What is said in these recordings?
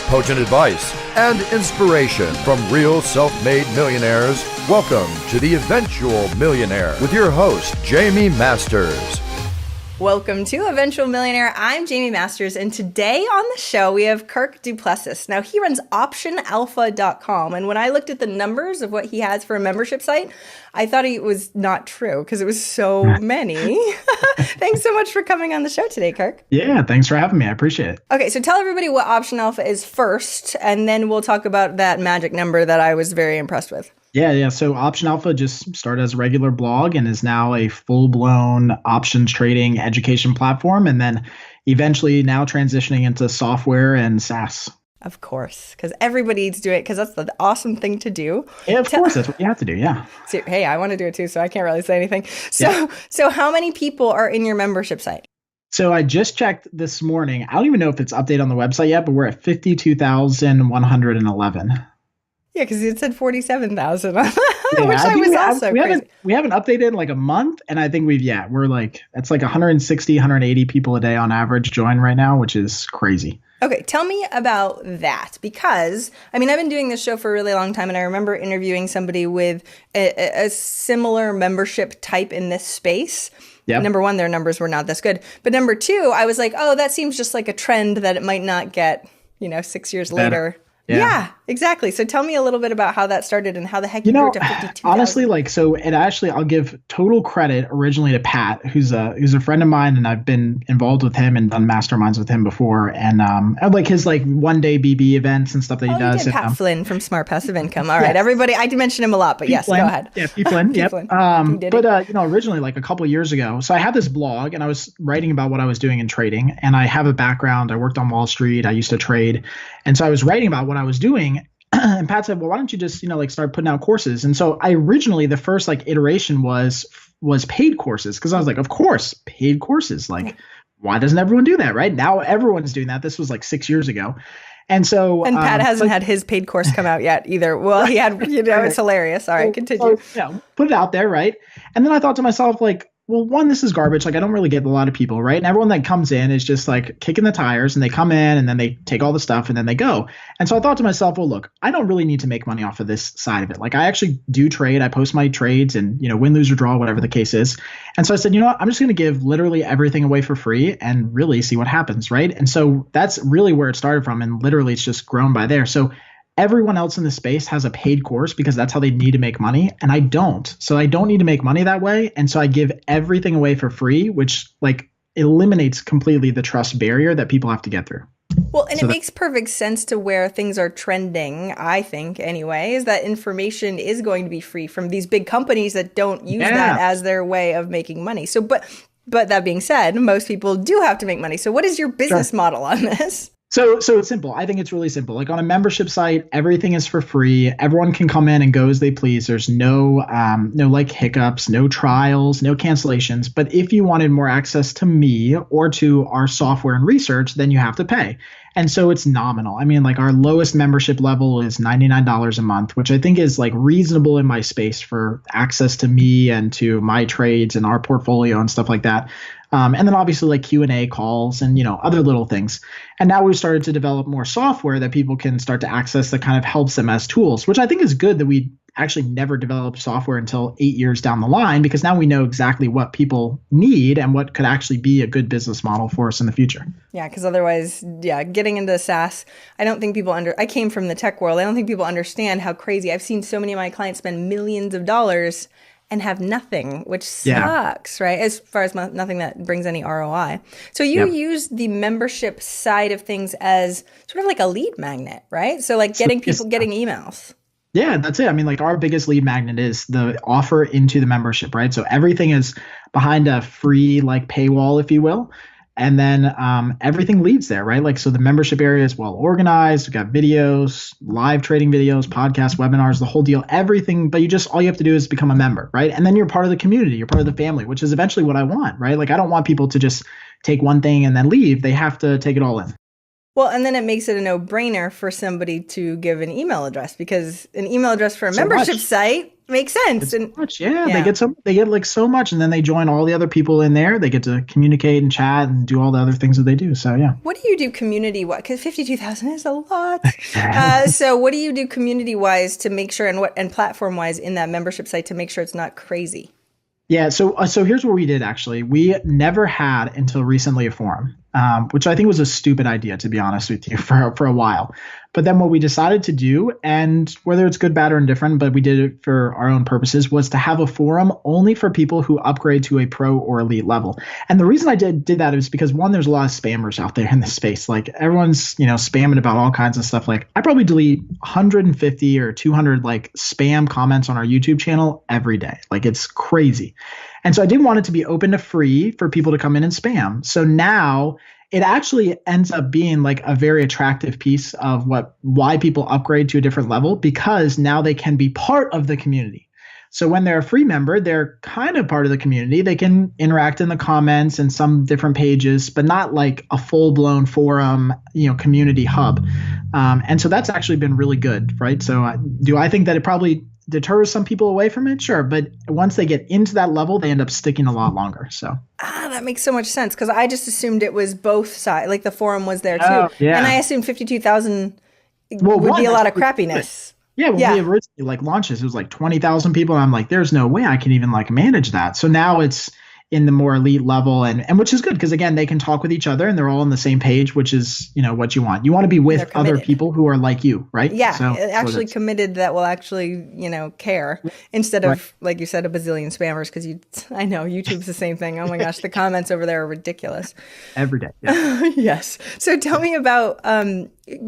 potent advice, and inspiration from real self-made millionaires. Welcome to The Eventual Millionaire with your host, Jaime Masters. Welcome to Eventual Millionaire. I'm Jaime Masters, and today on the show we have Kirk Du Plessis. Now, he runs optionalpha.com, and when I looked at the numbers of what he has for a membership site, I thought it was not true because it was so many. Thanks so much for coming on the show today, Kirk. Yeah, thanks for having me. I appreciate it. Okay, so tell everybody what Option Alpha is first, and then we'll talk about that magic number that I was very impressed with. Yeah. So Option Alpha just started as a regular blog and is now a full-blown options trading education platform, and then eventually now transitioning into software and SaaS. Of course, because everybody needs to do it because that's the awesome thing to do. Yeah, of course, that's what you have to do, yeah. So, hey, I want to do it too, so I can't really say anything. So how many people are in your membership site? So I just checked this morning. I don't even know if it's updated on the website yet, but we're at 52,111. Yeah, because it said 47,000, which I was also crazy. We haven't updated in like a month, and I think we're like, it's like 160, 180 people a day on average join right now, which is crazy. Okay, tell me about that, because, I mean, I've been doing this show for a really long time, and I remember interviewing somebody with a similar membership type in this space. Yep. Number one, their numbers were not this good. But number two, I was like, oh, that seems just like a trend that it might not get, 6 years later. Yeah, exactly. So tell me a little bit about how that started and how the heck you grew to 52,000. Honestly, I'll give total credit originally to Pat, who's a friend of mine, and I've been involved with him and done masterminds with him before, and like his one day BB events and stuff that he does. You did Pat Flynn from Smart Passive Income. All right, everybody. I did mention him a lot, but yes, Flynn. Go ahead. Yeah, P Flynn. Yep. Flynn. Originally like a couple of years ago, so I had this blog and I was writing about what I was doing in trading, and I have a background. I worked on Wall Street. I used to trade, and so I was writing about what I was doing. And Pat said, well, why don't you just, start putting out courses? And so I originally, the first iteration was paid courses, because I was like, of course, paid courses. Like, why doesn't everyone do that? Right now, everyone's doing that. This was like 6 years ago. And so, Pat hasn't had his paid course come out yet either. Well, he had, it's hilarious. All right, continue. So, put it out there. Right. And then I thought to myself, well, one, this is garbage. I don't really get a lot of people, right? And everyone that comes in is just kicking the tires, and they come in and then they take all the stuff and then they go. And so I thought to myself, well, look, I don't really need to make money off of this side of it. I actually do trade. I post my trades and, win, lose, or draw, whatever the case is. And so I said, what? I'm just going to give literally everything away for free and really see what happens, right? And so that's really where it started from. And literally it's just grown by there. So everyone else in the space has a paid course because that's how they need to make money. And I don't. So I don't need to make money that way. And so I give everything away for free, which eliminates completely the trust barrier that people have to get through. Well, and it makes perfect sense to where things are trending, I think, anyway, is that information is going to be free from these big companies that don't use that as their way of making money. So, but that being said, most people do have to make money. So what is your business model on this? So it's simple. I think it's really simple. On a membership site, everything is for free. Everyone can come in and go as they please. There's no hiccups, no trials, no cancellations. But if you wanted more access to me or to our software and research, then you have to pay. And so it's nominal. I mean, our lowest membership level is $99 a month, which I think is reasonable in my space for access to me and to my trades and our portfolio and stuff like that. And then obviously Q&A calls and, other little things. And now we've started to develop more software that people can start to access that kind of helps them as tools, which I think is good that we actually never developed software until 8 years down the line, because now we know exactly what people need and what could actually be a good business model for us in the future. Yeah, because otherwise, getting into SaaS, I don't think people I came from the tech world. I don't think people understand how crazy. I've seen so many of my clients spend millions of dollars and have nothing, which sucks, right? As far as nothing that brings any ROI. So you use the membership side of things as sort of like a lead magnet, right? So getting people getting emails. Yeah, that's it. I mean, our biggest lead magnet is the offer into the membership, right? So everything is behind a free paywall, if you will. And then everything leads there, right? So the membership area is well organized. We've got videos, live trading videos, podcasts, webinars, the whole deal, everything. But all you have to do is become a member, right? And then you're part of the community. You're part of the family, which is eventually what I want, right? I don't want people to just take one thing and then leave. They have to take it all in. Well, and then it makes it a no-brainer for somebody to give an email address, because an email address for a membership site makes sense. And much, yeah, they get like so much, and then they join all the other people in there. They get to communicate and chat and do all the other things that they do. So yeah. What do you do community-wise? Because 52,000 is a lot. So what do you do community-wise to make sure, and platform-wise in that membership site to make sure it's not crazy? Yeah, so here's what we did actually. We never had until recently a forum, which I think was a stupid idea, to be honest with you, for a while. But then what we decided to do, and whether it's good, bad, or indifferent, but we did it for our own purposes, was to have a forum only for people who upgrade to a pro or elite level. And the reason I did that is because, one, there's a lot of spammers out there in this space. Like everyone's, spamming about all kinds of stuff. Like I probably delete 150 or 200 like spam comments on our YouTube channel every day. Like it's crazy. And so I didn't want it to be open to free for people to come in and spam. So now it actually ends up being like a very attractive piece of why people upgrade to a different level, because now they can be part of the community. So when they're a free member, they're kind of part of the community. They can interact in the comments and some different pages, but not like a full-blown forum, community hub. And so that's actually been really good, right? So do I think that it probably deters some people away from it? Sure. But once they get into that level, they end up sticking a lot longer. So that makes so much sense, because I just assumed it was both sides. Like the forum was there too. Yeah. And I assumed 52,000 would be a lot of crappiness. Yeah, when we originally launched this, it was like 20,000 people. And I'm like, there's no way I can even manage that. So now it's in the more elite level, and which is good, because again, they can talk with each other and they're all on the same page, which is, what you want. You want to be with other people who are like you, right? Yeah, so, actually committed, that will actually, care, instead of, like you said, a bazillion spammers, because I know YouTube's the same thing. Oh my gosh, the comments over there are ridiculous. Every day. Yeah. Yes. So tell me about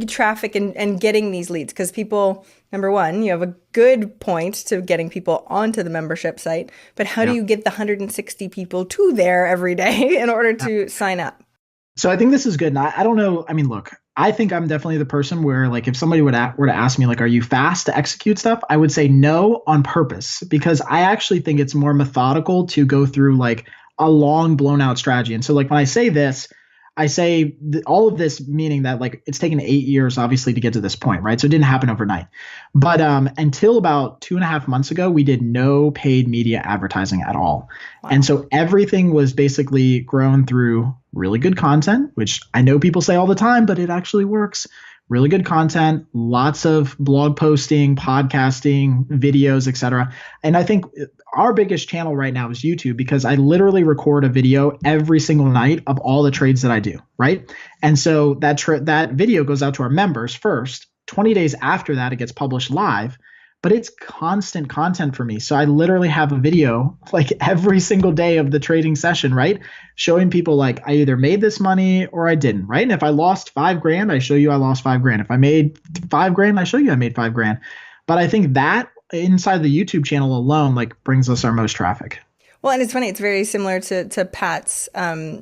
traffic and getting these leads, because people, number one, you have a good point to getting people onto the membership site, but how do you get the 160 people to there every day in order to sign up? So I think this is good. And I don't know. I mean, look, I think I'm definitely the person where, like, if somebody were to ask me, like, are you fast to execute stuff? I would say no on purpose, because I actually think it's more methodical to go through like a long blown out strategy. And so like when I say this, I say all of this meaning that like it's taken 8 years, obviously, to get to this point, right? So it didn't happen overnight. But until about 2.5 months ago, we did no paid media advertising at all. Wow. And so everything was basically grown through really good content, which I know people say all the time, but it actually works. Really good content, lots of blog posting, podcasting, videos, etc. And I think our biggest channel right now is YouTube, because I literally record a video every single night of all the trades that I do, right? And so that video goes out to our members first. 20 days after that, it gets published live. But it's constant content for me. So I literally have a video like every single day of the trading session, right? Showing people like I either made this money or I didn't, right? And if I lost $5,000, I show you I lost $5,000. If I made $5,000, I show you I made $5,000. But I think that inside the YouTube channel alone like brings us our most traffic. Well, and it's funny. It's very similar to Pat's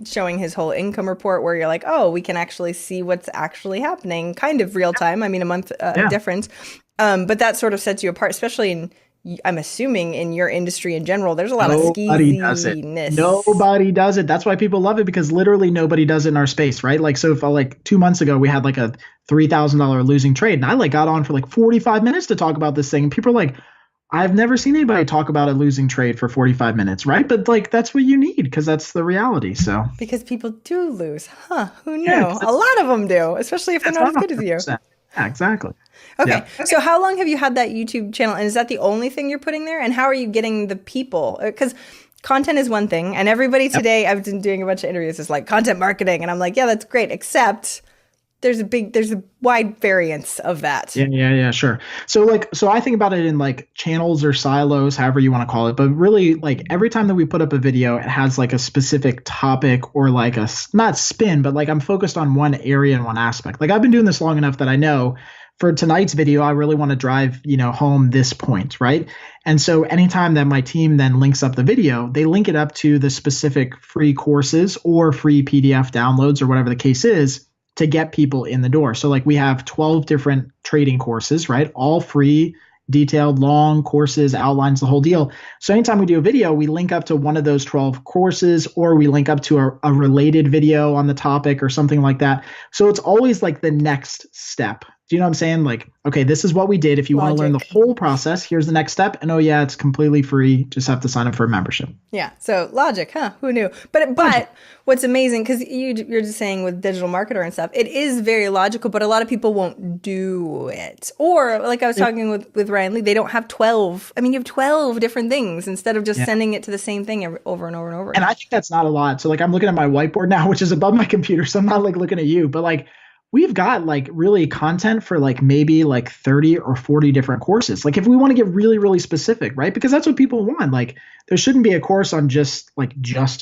showing his whole income report, where you're like, oh, we can actually see what's actually happening, kind of real time. I mean, a month difference. But that sort of sets you apart, especially I'm assuming in your industry in general, there's a lot of skeeziness. Nobody does it. That's why people love it, because literally nobody does it in our space, right? Like, so if like 2 months ago, we had like a $3,000 losing trade, and I like got on for like 45 minutes to talk about this thing. And people are like, I've never seen anybody talk about a losing trade for 45 minutes, right? But like, that's what you need, because that's the reality. So because people do lose, Who knew? Yeah, a lot of them do, especially if they're not as good as you. Yeah, exactly. Okay. So how long have you had that YouTube channel? And is that the only thing you're putting there? And how are you getting the people? Because content is one thing. And everybody today, I've been doing a bunch of interviews, is like content marketing. And I'm like, yeah, that's great. Except there's a wide variance of that. Yeah, sure. So I think about it in like channels or silos, however you want to call it. But really, like every time that we put up a video, it has like a specific topic or like a, not spin, but like I'm focused on one area and one aspect. Like I've been doing this long enough that I know for tonight's video, I really want to drive, home this point, right? And so anytime that my team then links up the video, they link it up to the specific free courses or free PDF downloads or whatever the case is, to get people in the door. So like we have 12 different trading courses, right? All free detailed, long courses, outlines, the whole deal. So anytime we do a video, we link up to one of those 12 courses, or we link up to a related video on the topic or something like that. So it's always like the next step. Do you know what I'm saying? Like, okay, this is what we did. If you want to learn the whole process, here's the next step. And oh yeah, it's completely free. Just have to sign up for a membership. Yeah. So logic, huh? Who knew? But what's amazing, because you're just saying with digital marketer and stuff, it is very logical, but a lot of people won't do it. Or like I was talking with Ryan Lee, they don't have 12. I mean, you have 12 different things instead of just sending it to the same thing over and over and over. And I think that's not a lot. So like I'm looking at my whiteboard now, which is above my computer. So I'm not like looking at you, but like we've got like really content for like maybe like 30 or 40 different courses. Like if we want to get really, really specific, right? Because that's what people want. Like there shouldn't be a course on just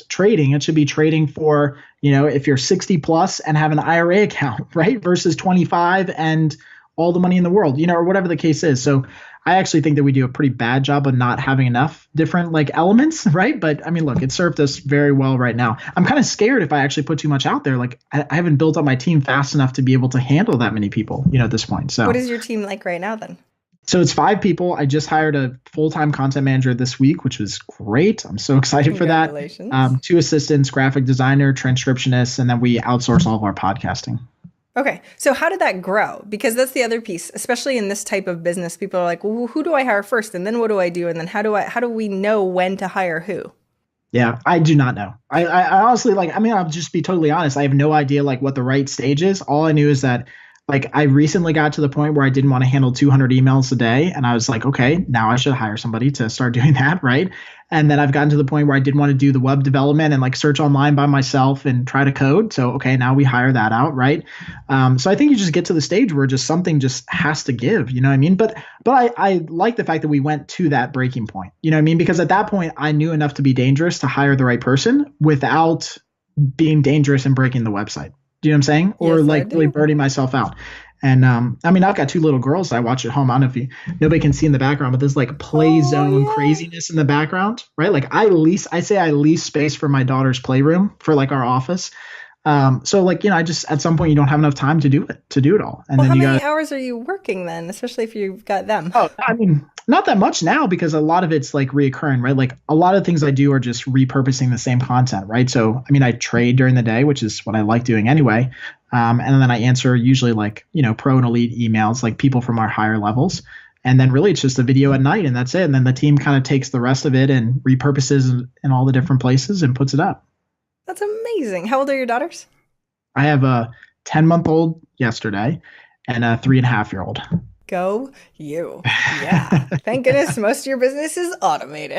trading. It should be trading for, if you're 60 plus and have an IRA account, right? Versus 25 and all the money in the world, or whatever the case is. So I actually think that we do a pretty bad job of not having enough different like elements, right? But I mean, look, it served us very well right now. I'm kind of scared if I actually put too much out there. Like I haven't built up my team fast enough to be able to handle that many people, at this point. So what is your team like right now then? So it's 5 people. I just hired a full-time content manager this week, which was great. I'm so excited for that. 2 assistants, graphic designer, transcriptionist, and then we outsource all of our podcasting. Okay. So how did that grow? Because that's the other piece, especially in this type of business. People are like, well, who do I hire first? And then what do I do? And then how do we know when to hire who? Yeah, I do not know. I honestly, I'll just be totally honest. I have no idea what the right stage is. All I knew is that I recently got to the point where I didn't want to handle 200 emails a day. And I was like, okay, now I should hire somebody to start doing that. Right. And then I've gotten to the point where I didn't want to do the web development and search online by myself and try to code. So, okay, now we hire that out. Right. So I think you just get to the stage where just something just has to give, you know what I mean? But I like the fact that we went to that breaking point, you know what I mean? Because at that point I knew enough to be dangerous to hire the right person without being dangerous and breaking the website. Do you know what I'm saying? Or yes, really burning myself out. And I've got 2 little girls I watch at home. I don't know if nobody can see in the background, but there's play zone craziness in the background, right? I lease space for my daughter's playroom for our office. So I just at some point you don't have enough time to do it all. And well, then how many hours are you working then, especially if you've got them? Oh, I mean, not that much now because a lot of it's reoccurring, right? A lot of things I do are just repurposing the same content, right? So, I mean, I trade during the day, which is what I like doing anyway. And then I answer usually pro and elite emails, people from our higher levels. And then really it's just a video at night and that's it. And then the team kind of takes the rest of it and repurposes in all the different places and puts it up. That's amazing. How old are your daughters? I have a 10-month-old yesterday and a 3.5-year-old. Go you. Yeah. Thank goodness most of your business is automated.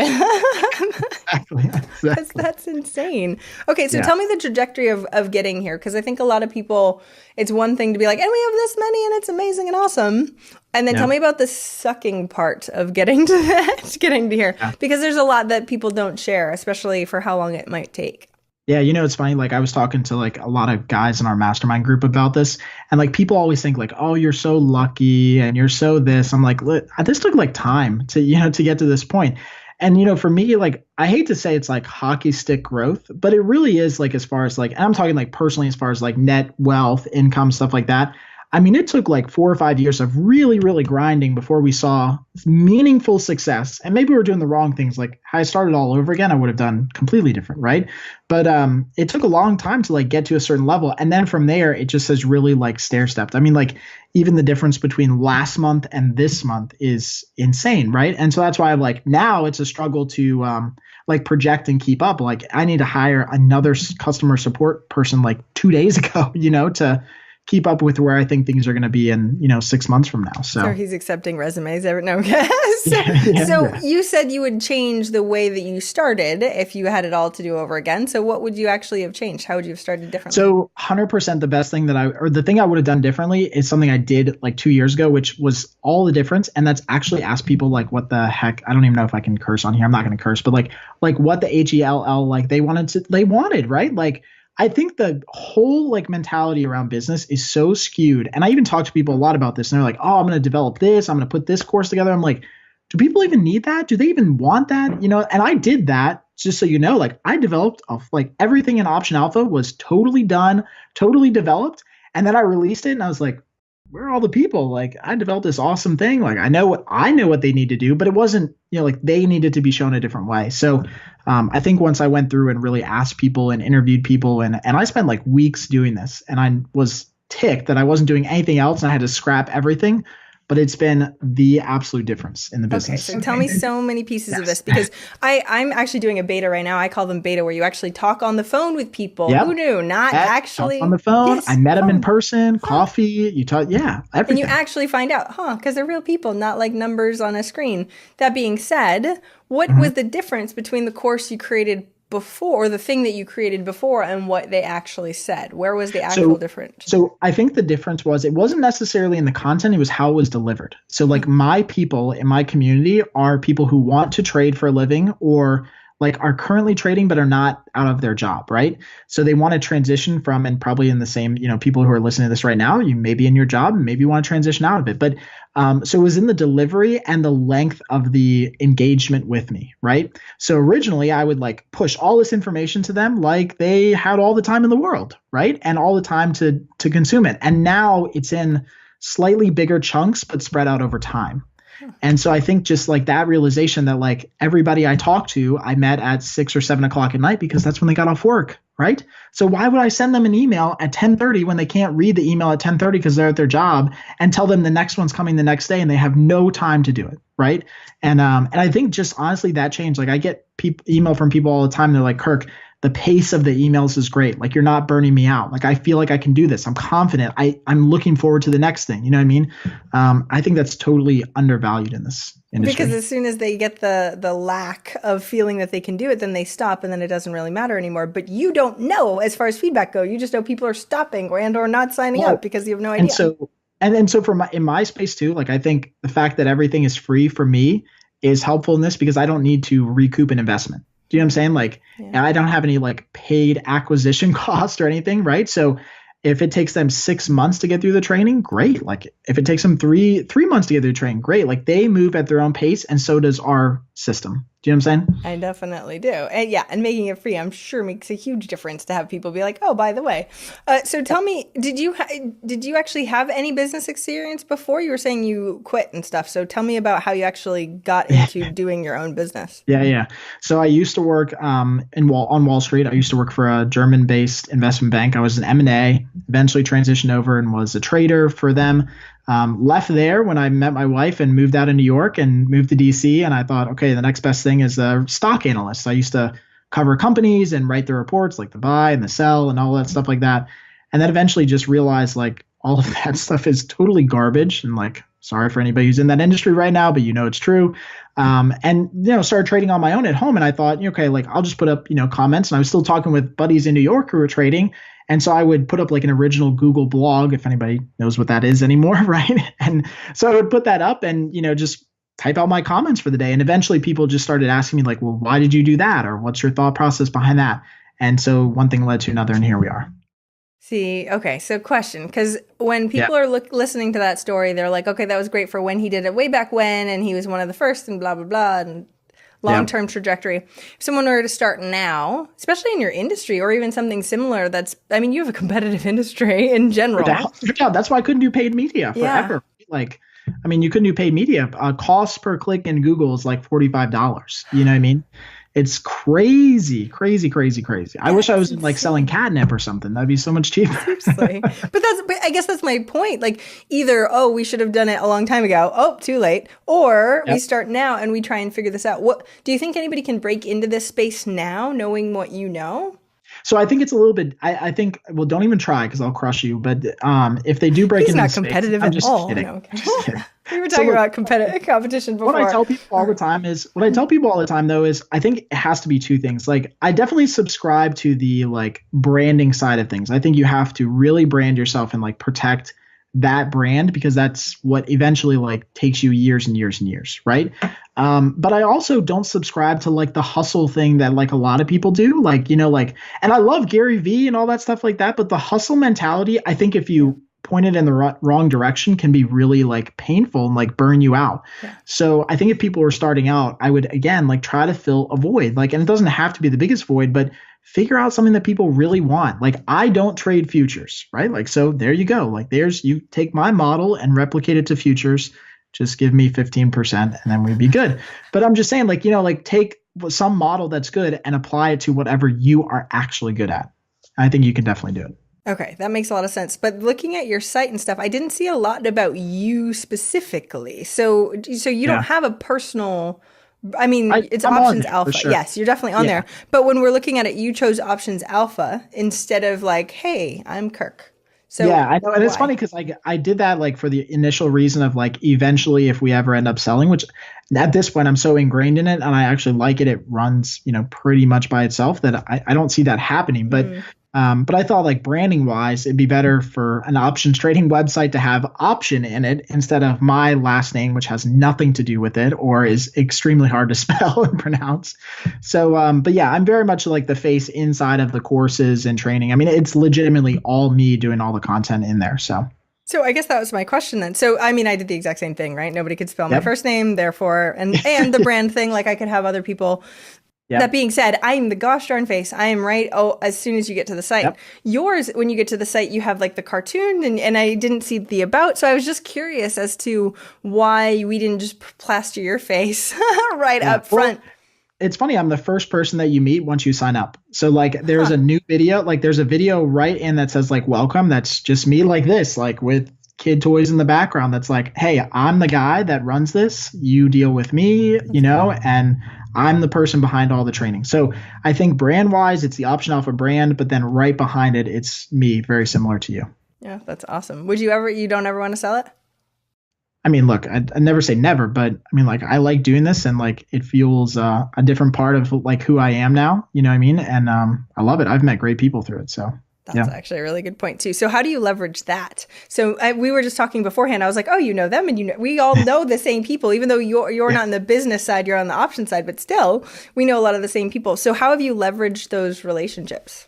Exactly. That's insane. Okay, so tell me the trajectory of getting here, because I think a lot of people, it's one thing to be like, and we have this many and it's amazing and awesome. And then tell me about the sucking part of getting to that, getting to here, because there's a lot that people don't share, especially for how long it might take. Yeah, it's funny. I was talking to a lot of guys in our mastermind group about this, and people always think oh, you're so lucky and you're so this. I'm like, look, this took time to to get to this point. And for me, I hate to say it's hockey stick growth, but it really is as far as and I'm talking personally as far as net wealth, income, stuff like that. I mean, it took 4 or 5 years of really, really grinding before we saw meaningful success. And maybe we're doing the wrong things. How I started all over again, I would have done completely different, right? But it took a long time to get to a certain level. And then from there, it just has really stair-stepped. I mean, even the difference between last month and this month is insane, right? And so that's why I'm now it's a struggle to project and keep up. I need to hire another customer support person 2 days ago, to keep up with where I think things are going to be in, 6 months from now. So he's accepting resumes. No, You said you would change the way that you started if you had it all to do over again. So what would you actually have changed? How would you have started differently? So 100% the best thing the thing I would have done differently is something I did 2 years ago, which was all the difference. And that's actually ask people what the heck, I don't even know if I can curse on here. I'm not going to curse, but what the HELL, they wanted, right? I think the whole mentality around business is so skewed. And I even talk to people a lot about this and they're like, oh, I'm going to develop this. I'm going to put this course together. I'm like, do people even need that? Do they even want that? And I did that just so I developed everything in Option Alpha was totally done, totally developed. And then I released it and I was like, where are all the people? Like, I developed this awesome thing. Like, I know what they need to do, but it wasn't, like they needed to be shown a different way. So I think once I went through and really asked people and interviewed people, and I spent like weeks doing this, and I was ticked that I wasn't doing anything else and I had to scrap everything. But it's been the absolute difference in the business. Okay, so tell me so many pieces of this, because I'm actually doing a beta right now. I call them beta, where you actually talk on the phone with people. Who knew? Not actually on the phone. Yes, I met them in person, coffee. You talk, everything. And you actually find out, because they're real people, not like numbers on a screen. That being said, what was the difference between the course you created before, the thing that you created before, and what they actually said? Where was the actual difference? So I think the difference was, it wasn't necessarily in the content, it was how it was delivered. So like my people in my community are people who want to trade for a living, or like are currently trading but are not out of their job, right? So they want to transition from, and probably in the same, people who are listening to this right now, you may be in your job and maybe you want to transition out of it. But so it was in the delivery and the length of the engagement with me, right? So originally I would like push all this information to them like they had all the time in the world, right? And all the time to consume it. And now it's in slightly bigger chunks, but spread out over time. And so I think just like that realization that like everybody I talked to, I met at 6 or 7 o'clock at night, because that's when they got off work, right? So why would I send them an email at 10:30 when they can't read the email at 10:30 because they're at their job, and tell them the next one's coming the next day and they have no time to do it, right? And I think just honestly that changed. Like I get email from people all the time. They're like, Kirk, the pace of the emails is great. Like you're not burning me out. Like I feel like I can do this. I'm confident. I'm looking forward to the next thing. You know what I mean? I think that's totally undervalued in this industry. Because as soon as they get the lack of feeling that they can do it, then they stop, and then it doesn't really matter anymore. But you don't know as far as feedback go. You just know people are stopping or not signing up because you have no idea. And so in my space too, like I think the fact that everything is free for me is helpful in this, because I don't need to recoup an investment. Do you know what I'm saying? Like, I don't have any like paid acquisition cost or anything, right? So if it takes them 6 months to get through the training, great. Like if it takes them three months to get through the training, great. Like they move at their own pace, and so does our system. Do you know what I'm saying? I definitely do. And and making it free, I'm sure, makes a huge difference to have people be like, oh, by the way. So tell me, did you actually have any business experience before? You were saying you quit and stuff. So tell me about how you actually got into doing your own business. Yeah. So I used to work on Wall Street. I used to work for a German-based investment bank. I was an M&A, eventually transitioned over and was a trader for them. Left there when I met my wife and moved out of New York and moved to DC. And I thought, okay, the next best thing is a stock analyst. I used to cover companies and write the reports, like the buy and the sell and all that stuff like that. And then eventually just realized like all of that stuff is totally garbage. And like, sorry for anybody who's in that industry right now, but it's true. And started trading on my own at home. And I thought, okay, like I'll just put up, comments. And I was still talking with buddies in New York who were trading. And so I would put up like an original Google blog, if anybody knows what that is anymore, right? And so I would put that up and, just type out my comments for the day. And eventually people just started asking me like, well, why did you do that? Or what's your thought process behind that? And so one thing led to another, and here we are. See, okay, so question, because when people are listening to that story, they're like, okay, that was great for when he did it way back when, and he was one of the first and blah, blah, blah, and long-term trajectory. If someone were to start now, especially in your industry or even something similar, you have a competitive industry in general. That's why I couldn't do paid media forever. Like, you couldn't do paid media. Cost per click in Google is like $45. You know what I mean? It's crazy. I wish I was like selling catnip or something. That'd be so much cheaper. Seriously. But I guess that's my point. Like either, we should have done it a long time ago. Oh, too late. Or we start now and we try and figure this out. What do you think anybody can break into this space now, knowing what you know? So I think it's a little bit, I think, well, don't even try because I'll crush you. But if they do break into this space, competitive at all. Kidding. No, okay. Just kidding. We were talking about competition before. What I tell people all the time, though, is I think it has to be two things. Like I definitely subscribe to the like branding side of things. I think you have to really brand yourself and like protect that brand, because that's what eventually like takes you years and years and years, right? But I also don't subscribe to like the hustle thing that like a lot of people do, like, and I love Gary Vee and all that stuff like that, but the hustle mentality, I think if you point it in the wrong direction, can be really like painful and like burn you out. Yeah. So I think if people were starting out, I would again like try to fill a void, like, and it doesn't have to be the biggest void, but figure out something that people really want. Like, I don't trade futures, right? Like, so there you go. Like, you take my model and replicate it to futures. Just give me 15% and then we'd be good. But I'm just saying, like, like take some model that's good and apply it to whatever you are actually good at. I think you can definitely do it. Okay, that makes a lot of sense. But looking at your site and stuff, I didn't see a lot about you specifically. So you don't have a personal, it's I'm Options there, Alpha. sure. Yes, you're definitely on there. But when we're looking at it, you chose Options Alpha instead of like, hey, I'm Kirk. So yeah, I know. And it's funny because I did that like for the initial reason of like, eventually if we ever end up selling, which at this point I'm so ingrained in it and I actually like it. It runs, pretty much by itself that I don't see that happening. But I thought like branding wise, it'd be better for an options trading website to have option in it instead of my last name, which has nothing to do with it or is extremely hard to spell and pronounce. So, but yeah, I'm very much like the face inside of the courses and training. I mean, it's legitimately all me doing all the content in there. So I guess that was my question then. So, I did the exact same thing, right? Nobody could spell my first name, therefore, and the brand thing, like I could have other people. Yep. That being said, I'm the gosh darn face. I am right. Oh, as soon as you get to the site. Yep. Yours, when you get to the site, you have like the cartoon and I didn't see the about. So I was just curious as to why we didn't just plaster your face right up front. Well, it's funny. I'm the first person that you meet once you sign up. So like there's a new video, like there's a video right in that says like, welcome. That's just me like this, like with kid toys in the background. That's like, hey, I'm the guy that runs this. You deal with me, and I'm the person behind all the training. So I think brand wise, it's the Option Alpha brand, but then right behind it, it's me, very similar to you. Yeah, that's awesome. You don't ever want to sell it? I mean, look, I never say never, but I mean, like, I like doing this and like it fuels a different part of like who I am now, you know what I mean? And I love it. I've met great people through it. So that's actually a really good point too. So how do you leverage that? So we were just talking beforehand. I was like, oh, you know them, and we all know the same people, even though you're not in the business side, you're on the option side, but still we know a lot of the same people. So how have you leveraged those relationships?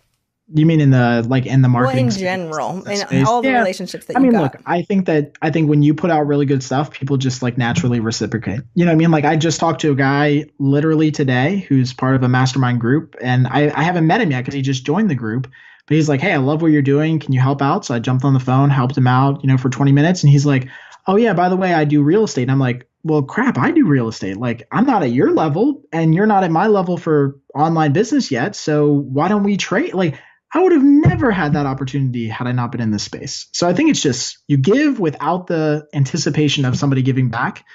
You mean in the marketing? Well, in general, in all the relationships that you've got. Look, I think when you put out really good stuff, people just like naturally reciprocate. You know what I mean? Like I just talked to a guy literally today who's part of a mastermind group, and I haven't met him yet because he just joined the group. But he's like, hey, I love what you're doing. Can you help out? So I jumped on the phone, helped him out, for 20 minutes. And he's like, oh yeah, by the way, I do real estate. And I'm like, well, crap, I do real estate. Like I'm not at your level and you're not at my level for online business yet. So why don't we trade? Like I would have never had that opportunity had I not been in this space. So I think it's just you give without the anticipation of somebody giving back.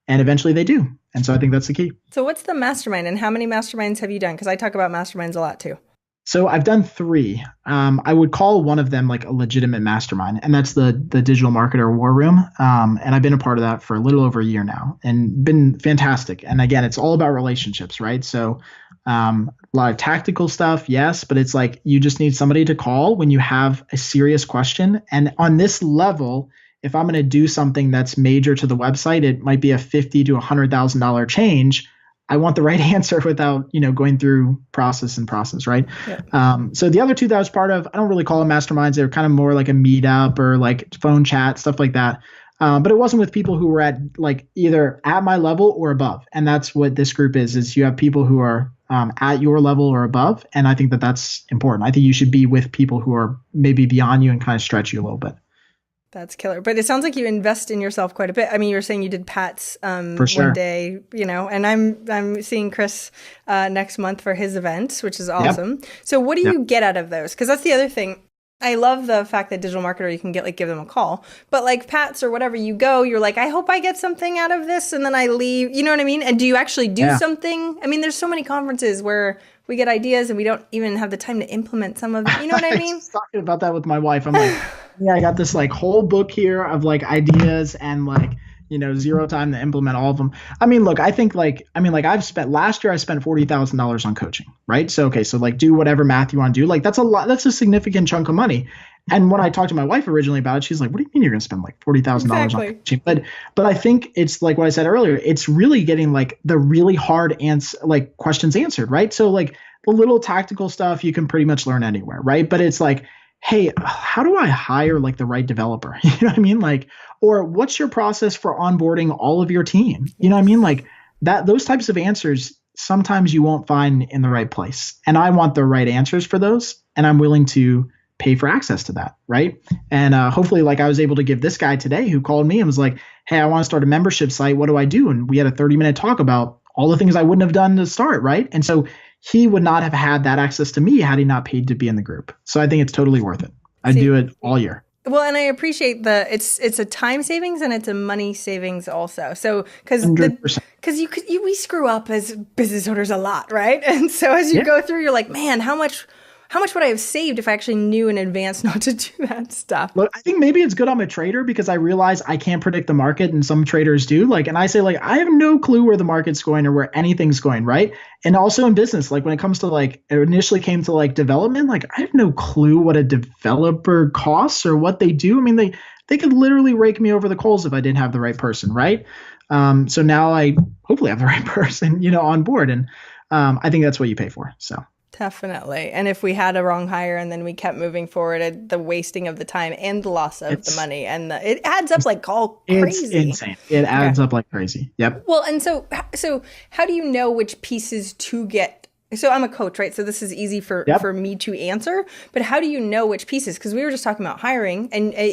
And eventually they do. And so I think that's the key. So what's the mastermind and how many masterminds have you done? Because I talk about masterminds a lot too. So I've done 3. I would call one of them like a legitimate mastermind, and that's the Digital Marketer War Room. And I've been a part of that for a little over a year now and been fantastic. And again, it's all about relationships, right? So a lot of tactical stuff, yes, but it's like you just need somebody to call when you have a serious question. And on this level, if I'm going to do something that's major to the website, it might be a $50,000 to $100,000 change. I want the right answer without, going through process, right? Yeah. So the other 2 that I was part of, I don't really call them masterminds. They're kind of more like a meetup or like phone chat, stuff like that. But it wasn't with people who were at like either at my level or above. And that's what this group is you have people who are at your level or above. And I think that that's important. I think you should be with people who are maybe beyond you and kind of stretch you a little bit. That's killer. But it sounds like you invest in yourself quite a bit. I mean, you were saying you did Pat's For sure. one day, and I'm seeing Chris next month for his event, which is awesome. Yep. So what do you get out of those? Because that's the other thing. I love the fact that Digital Marketer, you can give them a call. But like Pat's or whatever, you go, you're like, I hope I get something out of this. And then I leave. You know what I mean? And do you actually do something? I mean, there's so many conferences where we get ideas and we don't even have the time to implement some of it. You know what I mean? I was talking about that with my wife. I'm like, yeah, I got this like whole book here of like ideas and like, zero time to implement all of them. I mean, look, I think last year I spent $40,000 on coaching, right? So, okay. So like do whatever math you want to do. Like that's a lot. That's a significant chunk of money. And when I talked to my wife originally about it, she's like, what do you mean you're going to spend like $40,000 on coaching? But I think it's like what I said earlier, it's really getting like the really hard questions answered, right? So like the little tactical stuff you can pretty much learn anywhere, right? But it's like, hey, how do I hire like the right developer? You know what I mean? Like, or what's your process for onboarding all of your team? You know what I mean? Like those types of answers sometimes you won't find in the right place. And I want the right answers for those. And I'm willing to pay for access to that. Right. And hopefully, like I was able to give this guy today who called me and was like, hey, I want to start a membership site. What do I do? And we had a 30-minute talk about all the things I wouldn't have done to start. Right. And so he would not have had that access to me had he not paid to be in the group. So I think it's totally worth it. I do it all year. Well, and I appreciate it's a time savings and it's a money savings also. So because we screw up as business owners a lot, right? And so as you go through, you're like, man, how much would I have saved if I actually knew in advance not to do that stuff? Look, I think maybe it's good I'm a trader because I realize I can't predict the market and some traders do. Like, and I say like, I have no clue where the market's going or where anything's going, right? And also in business, like when it comes to like, it initially came to like development, like I have no clue what a developer costs or what they do. I mean, they could literally rake me over the coals if I didn't have the right person, right? So now I hopefully have the right person, on board. And I think that's what you pay for, so. Definitely. And if we had a wrong hire and then we kept moving forward, the wasting of the time and the loss of the money and it adds up like all crazy. It's insane. It adds up like crazy. Yep. Well, and so how do you know which pieces to get? So I'm a coach, right? So this is easy for me to answer, but how do you know which pieces? Because we were just talking about hiring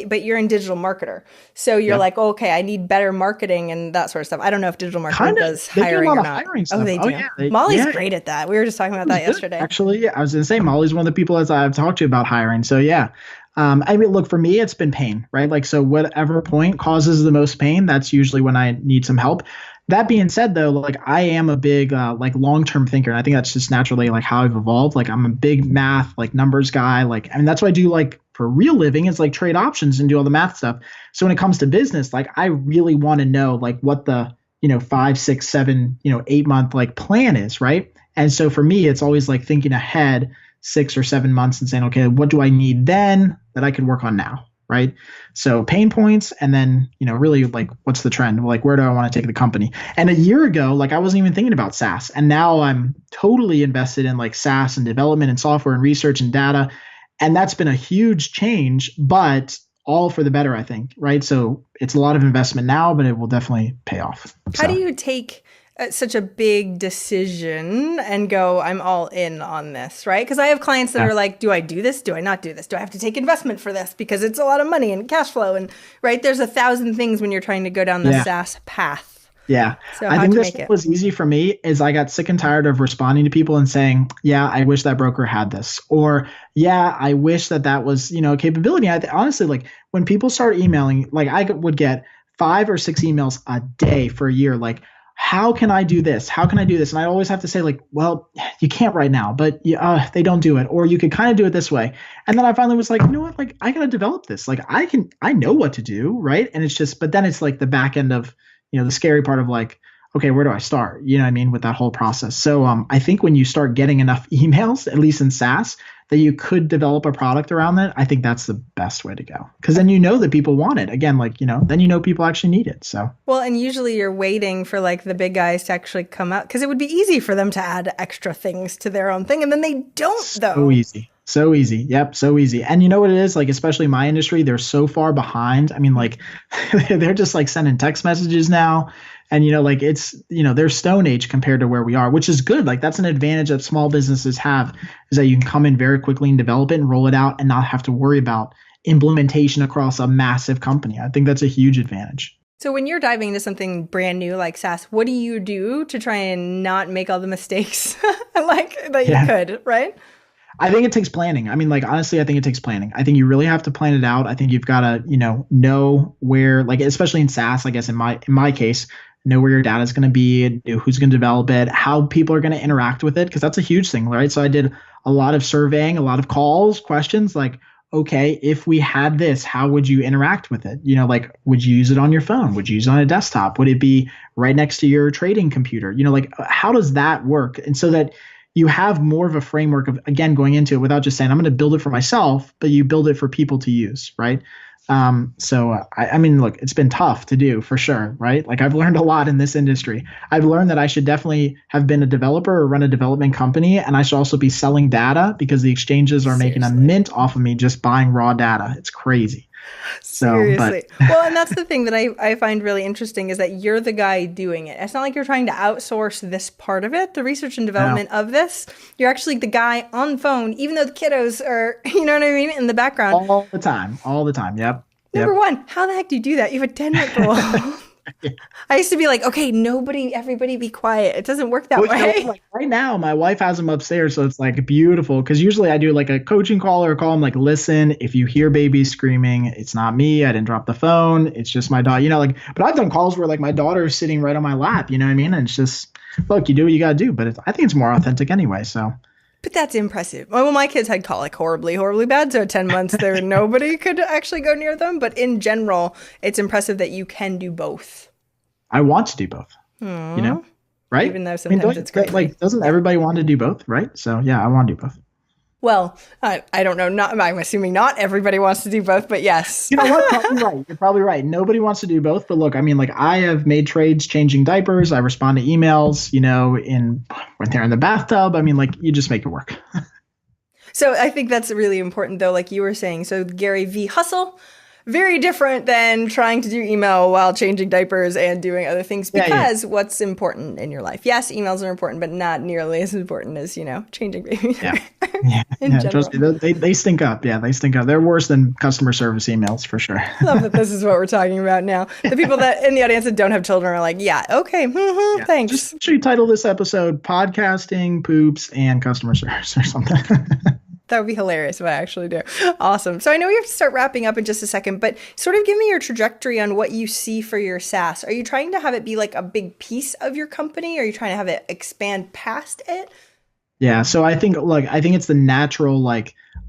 but you're in digital marketer. So you're like, oh, okay, I need better marketing and that sort of stuff. I don't know if digital marketing does hiring or not. Oh, they do. Yeah, Molly's great at that. We were just talking about that yesterday. Actually, I was going to say, Molly's one of the people as I've talked to about hiring. So yeah. I mean, look, for me, it's been pain, right? Like, so whatever point causes the most pain, that's usually when I need some help. That being said, though, like I am a big like long-term thinker. And I think that's just naturally like how I've evolved. Like I'm a big math, like numbers guy. Like, I mean, that's what I do like for real living is like trade options and do all the math stuff. So when it comes to business, like I really want to know like what the, 5, 6, 7, 8 month like plan is, right? And so for me, it's always like thinking ahead 6 or 7 months and saying, okay, what do I need then that I can work on now? Right. So pain points and then, really like what's the trend? Like, where do I want to take the company? And a year ago, like I wasn't even thinking about SaaS. And now I'm totally invested in like SaaS and development and software and research and data. And that's been a huge change, but all for the better, I think. Right. So it's a lot of investment now, but it will definitely pay off. How do you take such a big decision and go, I'm all in on this, right? Because I have clients that are like, do I do this? Do I not do this? Do I have to take investment for this? Because it's a lot of money and cash flow. And right, there's 1,000 things when you're trying to go down the SaaS path. Yeah. So I think this was easy for me is I got sick and tired of responding to people and saying, yeah, I wish that broker had this. Or, yeah, I wish that was, a capability. Honestly, like when people start emailing, like I would get 5 or 6 emails a day for a year, like, how can I do this? How can I do this? And I always have to say like, well, you can't right now, but they don't do it. Or you could kind of do it this way. And then I finally was like, you know what? Like I got to develop this. Like I know what to do. Right. And it's just, but then it's like the back end of, the scary part of like, okay, where do I start? You know what I mean? With that whole process. So I think when you start getting enough emails, at least in SaaS, that you could develop a product around that, I think that's the best way to go. Because then that people want it. Again, like, then people actually need it. So well, and usually you're waiting for like the big guys to actually come out because it would be easy for them to add extra things to their own thing. And then they don't though. So easy. Yep. So easy. And you know what it is? Like, especially my industry, they're so far behind. I mean, like they're just like sending text messages now. And, like it's, they're Stone Age compared to where we are, which is good. Like that's an advantage that small businesses have is that you can come in very quickly and develop it and roll it out and not have to worry about implementation across a massive company. I think that's a huge advantage. So when you're diving into something brand new like SaaS, what do you do to try and not make all the mistakes that you could, right? I think it takes planning. I mean, like, honestly, I think it takes planning. I think you really have to plan it out. I think you've got to, know where, like, especially in SaaS, I guess in my case, know where your data is going to be, know who's going to develop it, how people are going to interact with it, because that's a huge thing, right? So I did a lot of surveying, a lot of calls, questions like, okay, if we had this, how would you interact with it? Like, would you use it on your phone? Would you use it on a desktop? Would it be right next to your trading computer? Like, how does that work? And so that you have more of a framework of, again, going into it without just saying, I'm going to build it for myself, but you build it for people to use, right? I mean, look, it's been tough to do for sure, right? Like I've learned a lot in this industry. I've learned that I should definitely have been a developer or run a development company, and I should also be selling data because the exchanges are making a mint off of me just buying raw data. It's crazy. Seriously. Well, and that's the thing that I find really interesting is that you're the guy doing it. It's not like you're trying to outsource this part of it, the research and development of this. You're actually the guy on the phone, even though the kiddos are, you know what I mean, in the background. All the time. Yep. Number one, how the heck do you do that? You have a 10-month-old. I used to be like, okay, everybody be quiet. It doesn't work that way. Like right now, my wife has him upstairs, so it's like beautiful. Because usually I do like a coaching call or a call. I'm like, listen, if you hear baby screaming, it's not me. I didn't drop the phone. It's just my daughter. But I've done calls where like my daughter is sitting right on my lap. You know what I mean? And it's just, look, you do what you got to do. But I think it's more authentic anyway. So. But that's impressive. Well, my kids had colic horribly, horribly bad. So at 10 months, nobody could actually go near them. But in general, it's impressive that you can do both. I want to do both, right? Even though sometimes it's great. Like, doesn't everybody want to do both, right? So yeah, I want to do both. Well, I don't know. I'm assuming not everybody wants to do both, but yes. You know what? Probably right. You're probably right. Nobody wants to do both. But look, I mean, like I have made trades changing diapers. I respond to emails, when they're in the bathtub. I mean, like you just make it work. So I think that's really important though, like you were saying. So Gary V hustle. Very different than trying to do email while changing diapers and doing other things because what's important in your life. Yes, emails are important, but not nearly as important as, changing baby. Trust me, they stink up. Yeah, they stink up. They're worse than customer service emails for sure. Love that this is what we're talking about now. The people that in the audience that don't have children are like, yeah, okay, thanks. Just make sure you title this episode Podcasting, Poops, and Customer Service or something. That would be hilarious if I actually do. Awesome. So I know we have to start wrapping up in just a second, but sort of give me your trajectory on what you see for your SaaS. Are you trying to have it be like a big piece of your company? Or are you trying to have it expand past it? Yeah. So I think it's the natural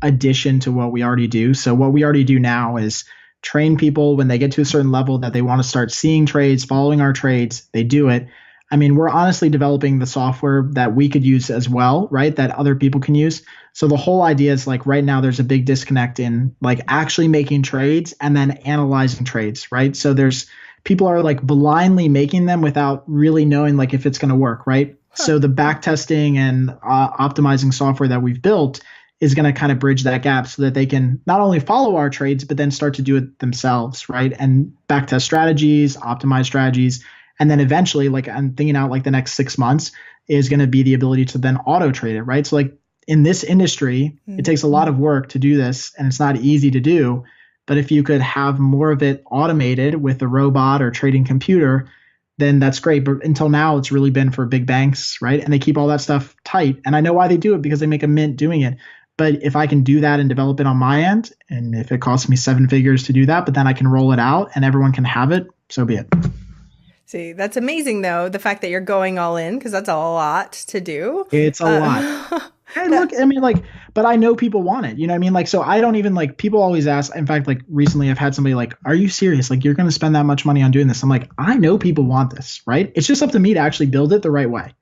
addition to what we already do. So what we already do now is train people when they get to a certain level that they want to start seeing trades, following our trades, they do it. I mean, we're honestly developing the software that we could use as well, right? That other people can use. So the whole idea is like right now there's a big disconnect in like actually making trades and then analyzing trades, right? So people are like blindly making them without really knowing like if it's going to work, right? Huh. So the back testing and optimizing software that we've built is going to kind of bridge that gap so that they can not only follow our trades, but then start to do it themselves, right? And back test strategies, optimize strategies. And then eventually, like I'm thinking out like the next 6 months is going to be the ability to then auto trade it, right? So like in this industry, it takes a lot of work to do this and it's not easy to do. But if you could have more of it automated with a robot or trading computer, then that's great. But until now, it's really been for big banks, right? And they keep all that stuff tight. And I know why they do it because they make a mint doing it. But if I can do that and develop it on my end, and if it costs me 7 figures to do that, but then I can roll it out and everyone can have it, so be it. See, that's amazing, though, the fact that you're going all in, because that's a lot to do. It's a lot. And look, I mean, like, but I know people want it. You know what I mean? Like, so I don't even like, people always ask. In fact, like recently I've had somebody like, are you serious? Like, you're going to spend that much money on doing this? I'm like, I know people want this, right? It's just up to me to actually build it the right way.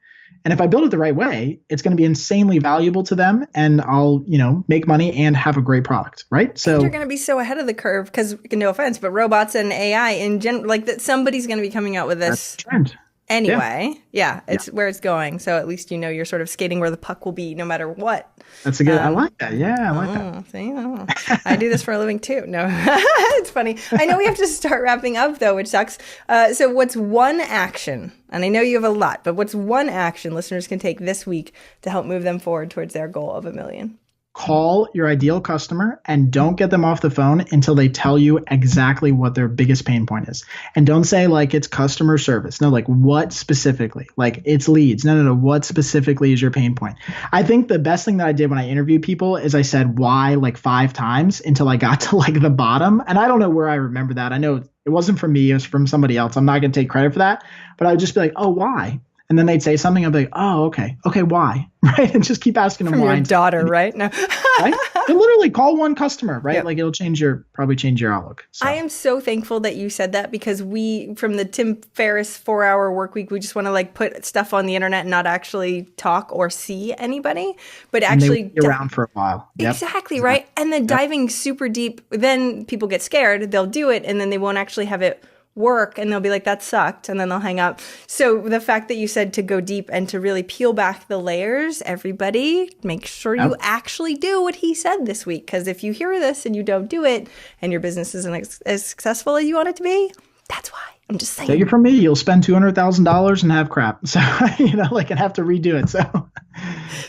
And if I build it the right way, it's going to be insanely valuable to them and I'll, make money and have a great product, right? So and you're going to be so ahead of the curve because, no offense, but robots and AI in general, like that somebody's going to be coming out with this trend. Anyway. Yeah, it's where it's going. So at least you're sort of skating where the puck will be no matter what. That's a good, I like that. Yeah, I like that. See, I do this for a living too. No, it's funny. I know we have to start wrapping up though, which sucks. So what's one action, and I know you have a lot, but what's one action listeners can take this week to help move them forward towards their goal of 1 million? Call your ideal customer and don't get them off the phone until they tell you exactly what their biggest pain point is. And don't say like it's customer service. No, like what specifically? Like it's leads. No. What specifically is your pain point? I think the best thing that I did when I interviewed people is I said why like 5 times until I got to like the bottom. And I don't know where I remember that. I know it wasn't from me. It was from somebody else. I'm not going to take credit for that. But I would just be like, oh, why? And then they'd say something. I'd be like, oh, okay, why? Right? And just keep asking them why. From your daughter, right? No. Right? But literally call one customer, right? Yep. Like it'll probably change your outlook. So. I am so thankful that you said that because we, from the Tim Ferriss 4-hour work week, we just want to like put stuff on the internet and not actually talk or see anybody, but actually be around for a while. Yep. Exactly, right? And then diving super deep, then people get scared, they'll do it, and then they won't actually have it work and they'll be like, that sucked. And then they'll hang up. So the fact that you said to go deep and to really peel back the layers, everybody make sure you actually do what he said this week. Because if you hear this and you don't do it and your business isn't as successful as you want it to be, that's why. I'm just saying. Take it from me. You'll spend $200,000 and have crap. So, and have to redo it. So,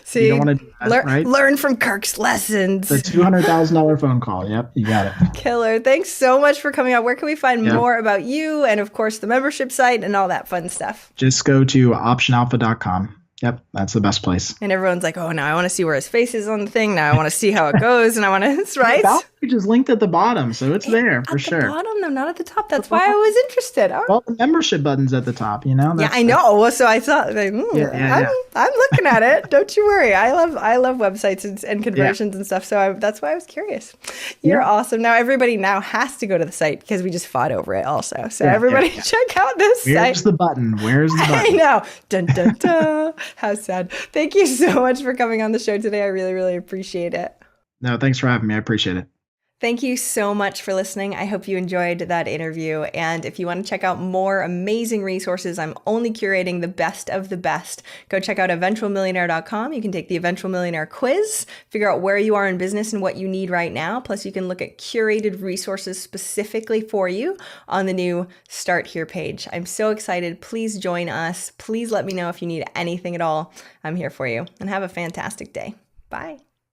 see, you don't want to do that, right? Learn from Kirk's lessons. The $200,000 phone call. Yep, you got it. Killer. Thanks so much for coming out. Where can we find more about you and, of course, the membership site and all that fun stuff? Just go to optionalpha.com. Yep, that's the best place. And everyone's like, oh, now I want to see where his face is on the thing. Now I want to see how it goes. And I want to, right? The page is linked at the bottom, so it's there for sure. At the bottom, though, not at the top. That's why I was interested. Well, the membership button's at the top, Yeah, I know. Well, so I thought, like, I'm looking at it. Don't you worry. I love websites and conversions and stuff. So that's why I was curious. You're awesome. Now everybody now has to go to the site because we just fought over it also. So everybody check out this site. Where's the button? Where's the button? I know. Dun, dun, dun. How sad. Thank you so much for coming on the show today. I really, really appreciate it. No, thanks for having me. I appreciate it. Thank you so much for listening. I hope you enjoyed that interview. And if you want to check out more amazing resources, I'm only curating the best of the best. Go check out eventualmillionaire.com. You can take the Eventual Millionaire quiz, figure out where you are in business and what you need right now. Plus, you can look at curated resources specifically for you on the new Start Here page. I'm so excited. Please join us. Please let me know if you need anything at all. I'm here for you. And have a fantastic day. Bye.